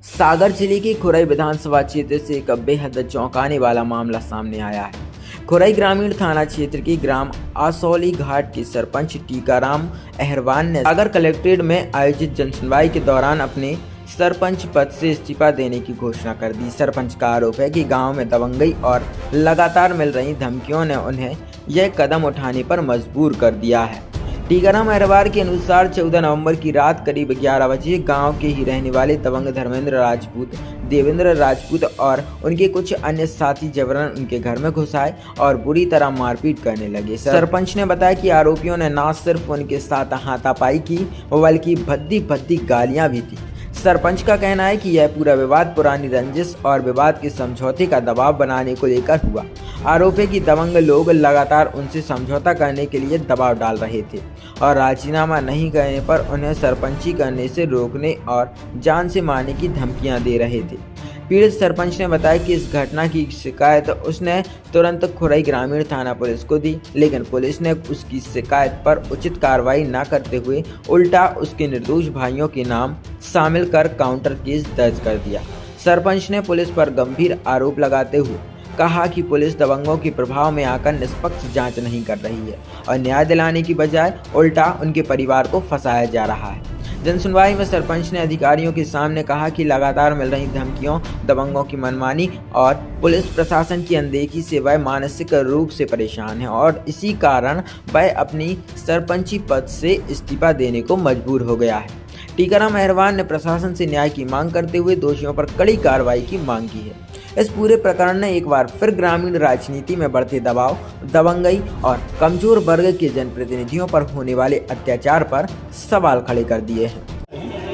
सागर जिले के खुरई विधानसभा क्षेत्र से एक बेहद चौंकाने वाला मामला सामने आया है। खुरई ग्रामीण थाना क्षेत्र के ग्राम आसौली घाट के सरपंच टीकाराम अहरवान ने सागर कलेक्ट्रेट में आयोजित जनसुनवाई के दौरान अपने सरपंच पद से इस्तीफा देने की घोषणा कर दी। सरपंच का आरोप है कि गांव में दबंगई और लगातार मिल रही धमकियों ने उन्हें यह कदम उठाने पर मजबूर कर दिया है। टीकाराम अहरवार के अनुसार 14 नवंबर की रात करीब 11 बजे गांव के ही रहने वाले दबंग धर्मेंद्र राजपूत, देवेंद्र राजपूत और उनके कुछ अन्य साथी जबरन उनके घर में घुस आए और बुरी तरह मारपीट करने लगे। सरपंच ने बताया कि आरोपियों ने न सिर्फ उनके साथ हाथापाई की बल्कि भद्दी भद्दी गालियां भी दी। सरपंच का कहना है कि यह पूरा विवाद पुरानी रंजिश और विवाद के समझौते का दबाव बनाने को लेकर हुआ। आरोप है कि दबंग लोग लगातार उनसे समझौता करने के लिए दबाव डाल रहे थे और राजीनामा नहीं करने पर उन्हें सरपंची करने से रोकने और जान से मारने की धमकियां दे रहे थे। पीड़ित सरपंच ने बताया कि इस घटना की शिकायत उसने तुरंत खुरई ग्रामीण थाना पुलिस को दी, लेकिन पुलिस ने उसकी शिकायत पर उचित कार्रवाई न करते हुए उल्टा उसके निर्दोष भाइयों के नाम शामिल कर काउंटर केस दर्ज कर दिया। सरपंच ने पुलिस पर गंभीर आरोप लगाते हुए कहा कि पुलिस दबंगों के प्रभाव में आकर निष्पक्ष जांच नहीं कर रही है और न्याय दिलाने की बजाय उल्टा उनके परिवार को फंसाया जा रहा है। जनसुनवाई में सरपंच ने अधिकारियों के सामने कहा कि लगातार मिल रही धमकियों, दबंगों की मनमानी और पुलिस प्रशासन की अनदेखी से वह मानसिक रूप से परेशान है और इसी कारण वह अपनी सरपंची पद से इस्तीफा देने को मजबूर हो गया है। टीकाराम अहरवान ने प्रशासन से न्याय की मांग करते हुए दोषियों पर कड़ी कार्रवाई की मांग की है। इस पूरे प्रकरण ने एक बार फिर ग्रामीण राजनीति में बढ़ते दबाव, दबंगई और कमजोर वर्ग के जनप्रतिनिधियों पर होने वाले अत्याचार पर सवाल खड़े कर दिए हैं।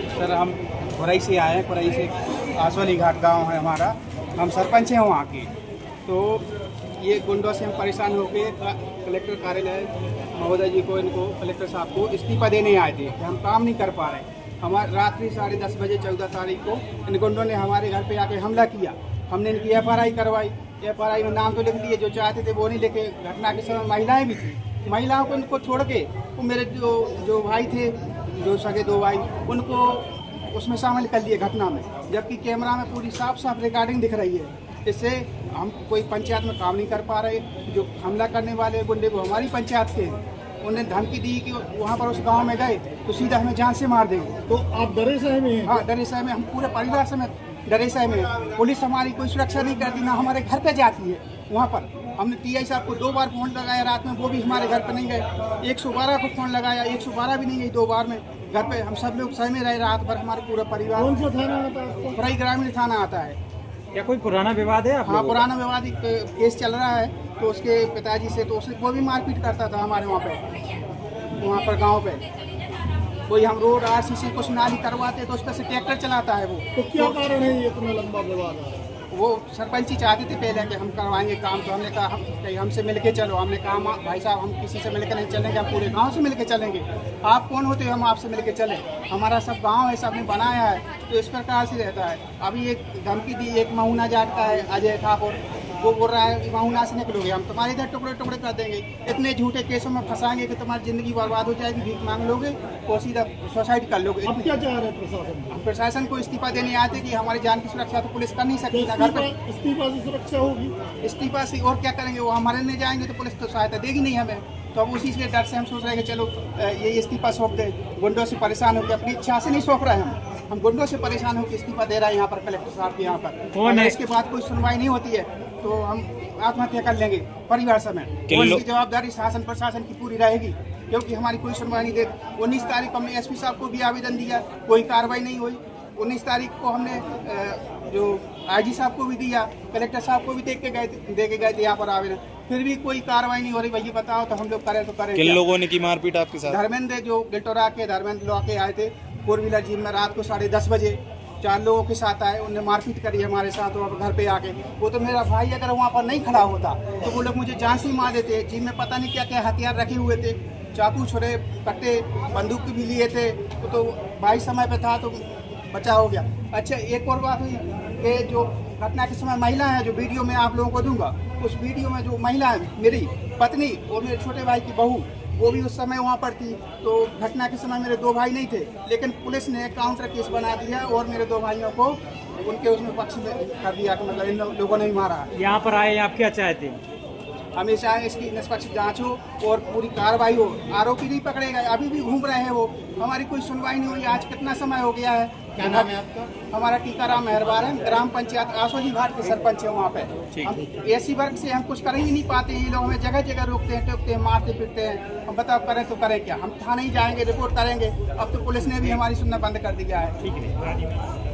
सर, हम खुरई से आए हैं। खुरई से आसौली घाट गांव है हमारा। हम सरपंच हैं वहाँ के। तो ये गुंडों से हम परेशान होकर कलेक्टर कार्यालय महोदय जी को, इनको कलेक्टर साहब को इस्तीफा देने आए थे कि हम काम नहीं कर पा रहे। हमारे रात्रि 10:30 बजे 14 तारीख को इन गुंडों ने हमारे घर पे आके हमला किया। हमने इनकी FRI करवाई। FRI में नाम तो लिख दिए, जो चाहते थे वो नहीं लिखे। घटना के समय महिलाएं भी थी। महिलाओं को इनको छोड़ के वो मेरे जो भाई थे, जो सगे 2 भाई, उनको उसमें शामिल कर लिए घटना में, जबकि कैमरा में पूरी साफ साफ रिकॉर्डिंग दिख रही है। इससे हम कोई पंचायत में काम नहीं कर पा रहे। जो हमला करने वाले गुंडे वो हमारी पंचायत के हैं। उन्हें धमकी दी कि वहाँ पर उस गांव में गए तो सीधा हमें जान से मार देंगे। तो आप डरे सहमे में? हाँ, डरे सहमे में। हम पूरे परिवार समेत डरे सहमे में। पुलिस हमारी कोई सुरक्षा नहीं करती, ना हमारे घर पे जाती है। वहाँ पर हमने TI साहब को 2 बार फोन लगाया रात में, वो भी हमारे घर पे नहीं गए। 112 को फोन लगाया, 112 भी नहीं गई 2 बार में। घर पे हम सब लोग सहमे रहे रात भर, हमारे पूरा परिवार। कौन सा थाना आता है? खुरई ग्रामीण थाना आता है। क्या कोई पुराना विवाद है? हाँ, पुराना विवाद केस चल रहा है। तो उसके पिताजी से तो उससे वो भी मारपीट करता था हमारे वहाँ पर गांव पे। कोई हम रोड RCC कुछ नाली करवाते तो उस पर से ट्रैक्टर चलाता है वो। तो क्या कारण है ये इतना लंबा विवाद है? वो सरपंच ही चाहते थे पहले कि हम करवाएंगे काम। तो हमने कहा कहीं हमसे मिलके चलो। हमने कहा भाई साहब, हम किसी से मिलकर नहीं चलेंगे, हम पूरे गांव से मिलके चलेंगे। आप कौन होते हो हम आपसे मिलके चलें? हमारा सब गांव है, सबने बनाया है। तो इस प्रकार से रहता है। अभी एक धमकी दी, एक महुना जाट का है अजय ठाकुर, वो बोल रहा है महुना से निकलोगे हम तुम्हारे इधर टुकड़े टुकड़े कर देंगे। इतने झूठे केसों में फंसाएंगे कि तुम्हारी जिंदगी बर्बाद हो जाएगी, भीख मांग लोगे और सीधा सुसाइड कर लोगे। अब क्या चाह रहे हैं प्रशासन? हम प्रशासन को इस्तीफा देने आते कि हमारी जान की सुरक्षा तो पुलिस कर नहीं सकती। घर पे इस्तीफा से सुरक्षा होगी? इस्तीफा से और क्या करेंगे? वो हमारे नहीं जाएंगे तो पुलिस तो सहायता देगी नहीं हमें। तो अब उसी के डर से हम सोच रहे हैं कि चलो ये इस्तीफा सौंप दे। गुंडों से परेशान होकर, अपनी इच्छा से नहीं सौंप रहे हम गुंडों से परेशान होकर इस्तीफा दे रहे हैं यहाँ पर कलेक्टर साहब के यहाँ पर। इसके बाद कोई सुनवाई नहीं होती है तो हम आत्महत्या कर लेंगे परिवार समेत। इसकी जवाबदारी शासन प्रशासन की पूरी रहेगी, क्योंकि हमारी कोई सुनवाई नहीं देती। 19 तारीख को हमने SP साहब को भी आवेदन दिया, कोई कार्रवाई नहीं हुई। 19 तारीख को हमने जो IG साहब को भी दिया, कलेक्टर साहब को भी दे के गए थे यहाँ पर आवेदन, फिर भी कोई कार्रवाई नहीं हो रही। भैया बताओ तो हम लोग करें तो करें। किन लोगों ने की मारपीट आपके साथ? धर्मेंद्र, जो गिलटोरा के धर्मेंद्र लोग के आए थे 4 व्हीलर जीप में रात को 10:30 बजे 4 लोगों के साथ आए। उन्होंने मारपीट करी हमारे साथ वहाँ घर पे आके। वो तो मेरा भाई अगर वहाँ पर नहीं खड़ा होता तो वो लोग मुझे जान से ही मार देते। जीप में पता नहीं क्या क्या हथियार रखे हुए थे, चाकू, छुरे, कट्टे, बंदूक भी लिए थे। तो भाई समय पे था तो बचा हो गया। अच्छा, एक और बात हुई कि जो घटना के समय महिला है, जो वीडियो में आप लोगों को दूंगा, उस वीडियो में जो महिला है मेरी पत्नी और मेरे छोटे भाई की बहू, वो भी उस समय वहाँ पर थी। तो घटना के समय मेरे 2 भाई नहीं थे, लेकिन पुलिस ने काउंटर केस बना दिया और मेरे 2 भाइयों को उनके उसमें पक्ष में कर दिया कि मतलब इन लोगों ने ही मारा। यहाँ पर आए आप क्या चाहते हैं? हमेशा इसकी निष्पक्ष जांच हो और पूरी कार्रवाई हो। आरोपी नहीं पकड़े गए, अभी भी घूम रहे हैं वो, हमारी कोई सुनवाई नहीं हुई। आज कितना समय हो गया है। क्या नाम है आपका? हमारा टीकाराम मेहरबान है, ग्राम पंचायत आसोली घाट के सरपंच है वहाँ पे। हम एसी वर्ग से हम कुछ कर ही नहीं पाते, ये लोग हमें जगह जगह रोकते हैं, टोकते हैं, मारते पीटते हैं। हम बताओ करें तो करें क्या? हम थाने ही जाएंगे, रिपोर्ट करेंगे। अब तो पुलिस ने भी हमारी सुनना बंद कर दिया है। ठीक है।